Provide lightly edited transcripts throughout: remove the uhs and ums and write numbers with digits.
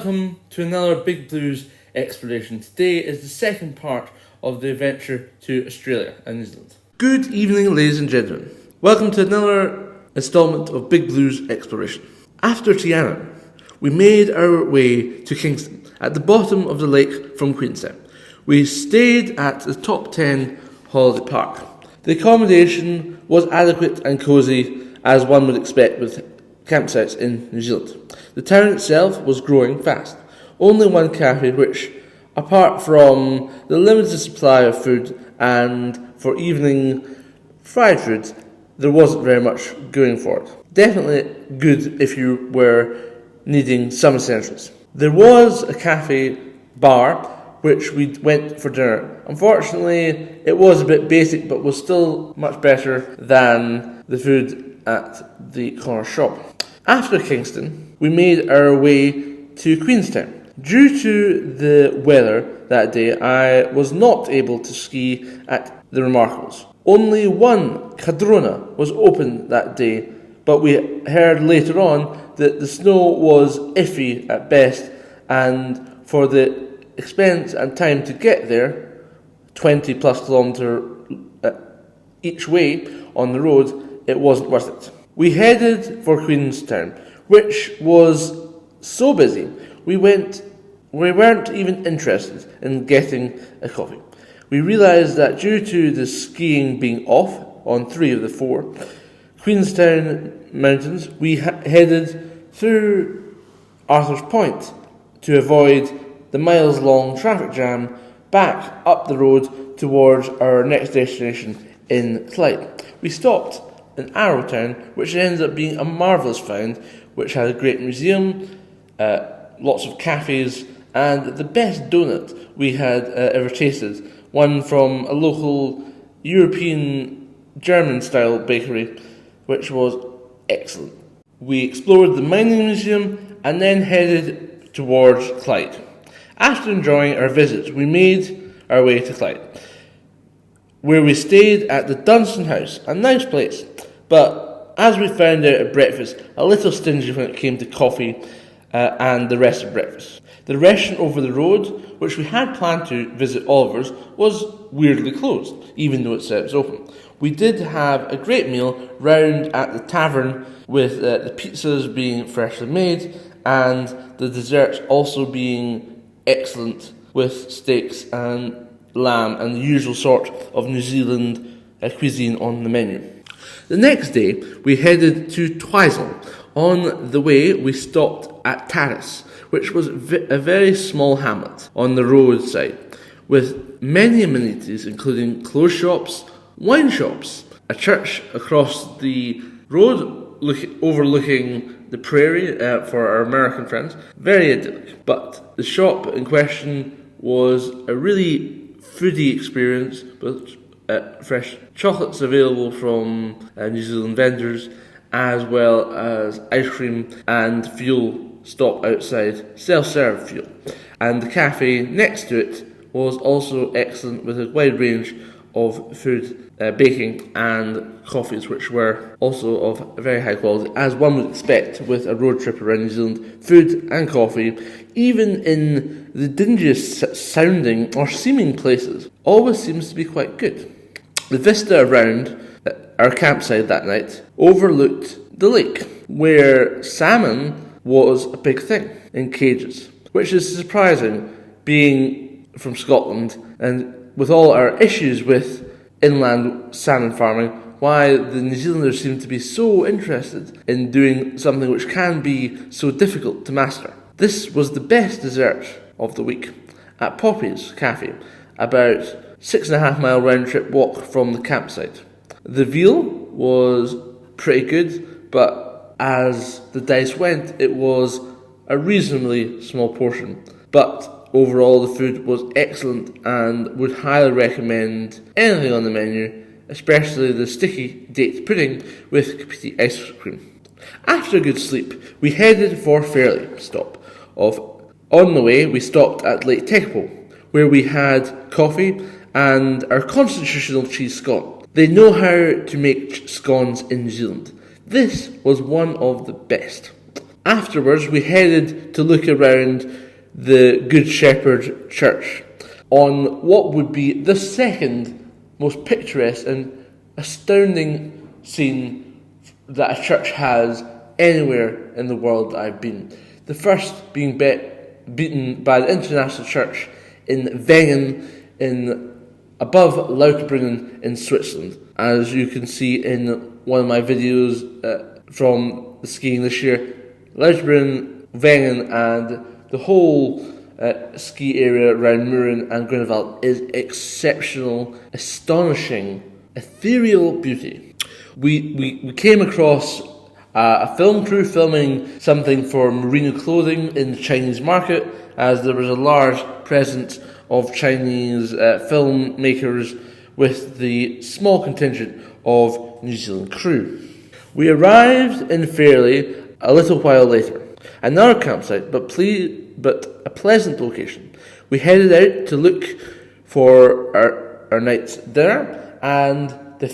Welcome to another Big Blues exploration. Today is the second part of the adventure to Australia and New Zealand. Good evening, ladies and gentlemen. Welcome to another instalment of Big Blues exploration. After Tiana, we made our way to Kingston, at the bottom of the lake from Queenstown. We stayed at the Top 10 Holiday Park. The accommodation was adequate and cosy, as one would expect with campsites in New Zealand. The town itself was growing fast. Only one cafe which, apart from the limited supply of food and for evening fried food, there wasn't very much going for it. Definitely good if you were needing some essentials. There was a cafe bar which we went for dinner. Unfortunately, it was a bit basic but was still much better than the food at the corner shop. After Kingston, we made our way to Queenstown. Due to the weather that day, I was not able to ski at the Remarkables. Only one Cadrona was open that day, but we heard later on that the snow was iffy at best, and for the expense and time to get there, 20 plus kilometre each way on the road, it wasn't worth it. We headed for Queenstown, which was so busy, we weren't even interested in getting a coffee. We realised that due to the skiing being off on 3 of the 4 Queenstown mountains, we headed through Arthur's Point to avoid the miles-long traffic jam back up the road towards our next destination in Clyde. We stopped in Arrowtown, which ended up being a marvellous find, which had a great museum, lots of cafes, and the best donut we had ever tasted, one from a local European German-style bakery, which was excellent. We explored the mining museum and then headed towards Clyde. After enjoying our visit, we made our way to Clyde, where we stayed at the Dunstan House, a nice place, but as we found out at breakfast, a little stingy when it came to coffee and the rest of breakfast. The restaurant over the road, which we had planned to visit Oliver's, was weirdly closed, even though it said it was open. We did have a great meal round at the tavern, with the pizzas being freshly made and the desserts also being excellent, with steaks and lamb and the usual sort of New Zealand cuisine on the menu. The next day, we headed to Twizel. On the way, we stopped at Taris, which was a very small hamlet on the roadside, with many amenities including clothes shops, wine shops, a church across the road overlooking the prairie for our American friends. Very idyllic. But the shop in question was a really foodie experience with fresh chocolates available from New Zealand vendors, as well as ice cream and fuel stop outside, self-serve fuel. And the cafe next to it was also excellent, with a wide range of food, baking and coffees, which were also of very high quality, as one would expect with a road trip around New Zealand. Food and coffee, even in the dingiest sounding or seeming places, always seems to be quite good. The vista around our campsite that night overlooked the lake, where salmon was a big thing in cages, which is surprising, being from Scotland and with all our issues with inland salmon farming, why the New Zealanders seem to be so interested in doing something which can be so difficult to master. This was the best dessert of the week at Poppy's Cafe, about 6.5 mile round trip walk from the campsite. The veal was pretty good, but as the dice went, it was a reasonably small portion. But overall, the food was excellent and would highly recommend anything on the menu, especially the sticky date pudding with Kapiti ice cream. After a good sleep, we headed for Fairlie stop. On the way, we stopped at Lake Tekapo, where we had coffee and our constitutional cheese scone. They know how to make scones in New Zealand. This was one of the best. Afterwards, we headed to look around the Good Shepherd Church on what would be the second most picturesque and astounding scene that a church has anywhere in the world that I've been. The first being beaten by the International Church in Wengen above Lauterbrunnen in Switzerland. As you can see in one of my videos from the skiing this year, Lauterbrunnen, Wengen and the whole ski area around Mürren and Grunewald is exceptional, astonishing, ethereal beauty. We came across a film crew filming something for merino clothing in the Chinese market, as there was a large presence of Chinese filmmakers with the small contingent of New Zealand crew. We arrived in Fairley a little while later, another campsite, but a pleasant location. We headed out to look for our night's dinner and the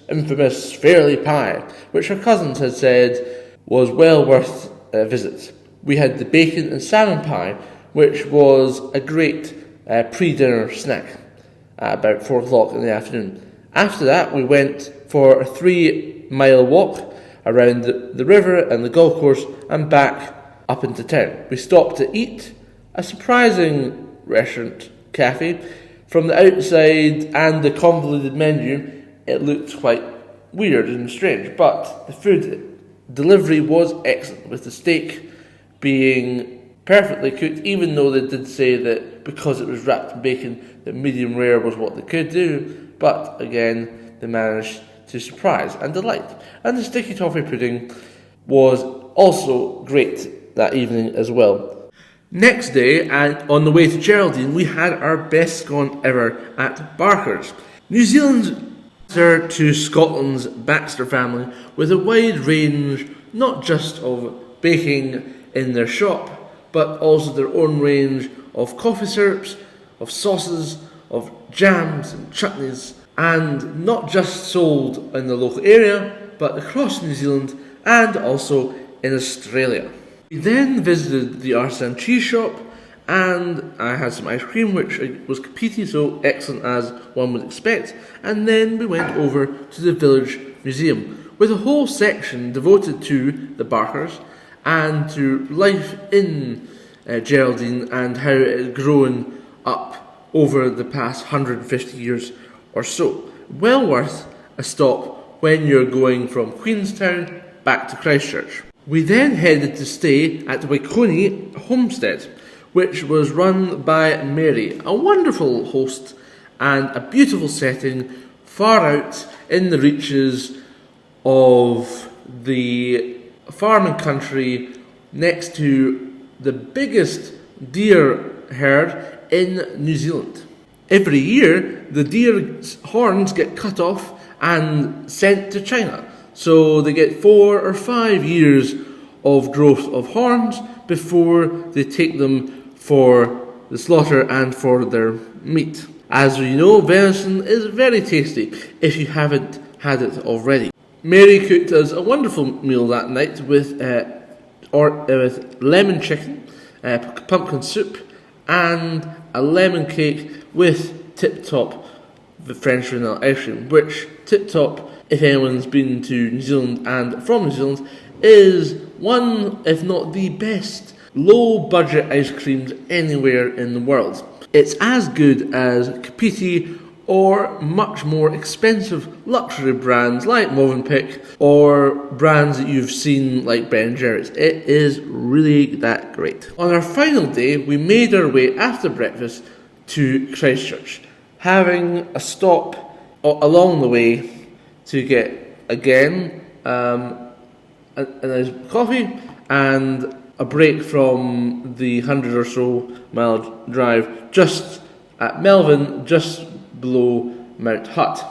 infamous Fairley pie, which our cousins had said was well worth a visit. We had the bacon and salmon pie, which was a great pre-dinner snack at about 4 o'clock in the afternoon. After that, we went for a 3-mile walk around the river and the golf course and back up into town. We stopped to eat a surprising restaurant cafe. From the outside and the convoluted menu, it looked quite weird and strange, but the food delivery was excellent, with the steak being perfectly cooked, even though they did say that because it was wrapped in bacon, that medium rare was what they could do. But again, they managed to surprise and delight. And the sticky toffee pudding was also great that evening as well. Next day, and on the way to Geraldine, we had our best scone ever at Barker's. New Zealand's answer to Scotland's Baxter family, with a wide range not just of baking in their shop, but also their own range of coffee syrups, of sauces, of jams and chutneys, and not just sold in the local area, but across New Zealand and also in Australia. We then visited the artisan cheese shop, and I had some ice cream, which was kapiti, so excellent as one would expect. And then we went over to the village museum, with a whole section devoted to the Barkers and to life in Geraldine and how it has grown up over the past 150 years or so. Well worth a stop when you're going from Queenstown back to Christchurch. We then headed to stay at Waikoni Homestead, which was run by Mary, a wonderful host and a beautiful setting far out in the reaches of the farming country next to the biggest deer herd in New Zealand. Every year, the deer's horns get cut off and sent to China. So they get 4 or 5 years of growth of horns before they take them for the slaughter and for their meat. As we know, venison is very tasty if you haven't had it already. Mary cooked us a wonderful meal that night with lemon chicken, pumpkin soup, and a lemon cake with tip-top French vanilla ice cream, which tip-top, if anyone's been to New Zealand and from New Zealand, is one, if not the best, low-budget ice creams anywhere in the world. It's as good as Kapiti or much more expensive luxury brands like Movenpick or brands that you've seen like Ben & Jerry's. It is really that great. On our final day, we made our way after breakfast to Christchurch, having a stop along the way to get, again, a nice coffee and a break from the 100 or so mile drive just at Melvin, just below Mount Hutt.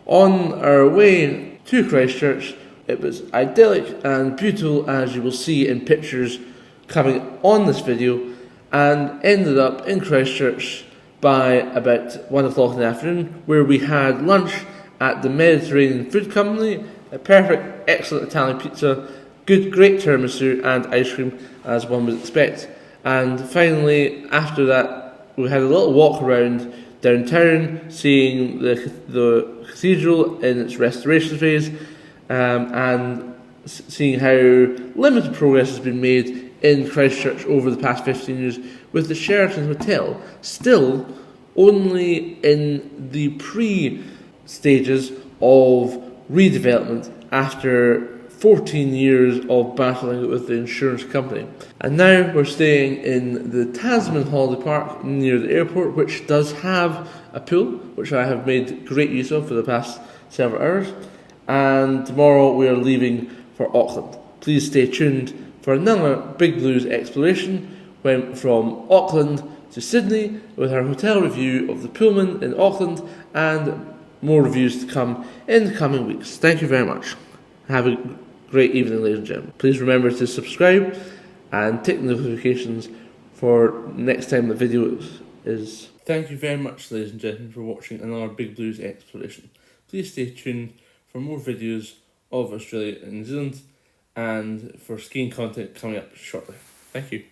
On our way to Christchurch, it was idyllic and beautiful, as you will see in pictures coming on this video, and ended up in Christchurch by about 1 o'clock in the afternoon, where we had lunch at the Mediterranean Food Company, a perfect, excellent Italian pizza, great tiramisu and ice cream as one would expect. And finally, after that, we had a little walk around downtown, seeing the cathedral in its restoration phase, and seeing how limited progress has been made in Christchurch over the past 15 years, with the Sheraton Hotel still only in the pre-stages of redevelopment after 14 years of battling it with the insurance company. And now we're staying in the Tasman Holiday Park near the airport, which does have a pool, which I have made great use of for the past several hours. And tomorrow we are leaving for Auckland. Please stay tuned for another Big Blues exploration from Auckland to Sydney, with our hotel review of the Pullman in Auckland and more reviews to come in the coming weeks. Thank you very much. Have a great evening, ladies and gentlemen. Please remember to subscribe and tick the notifications for next time the video is. Thank you very much, ladies and gentlemen, for watching another Big Blues exploration. Please stay tuned for more videos of Australia and New Zealand, and for skiing content coming up shortly. Thank you.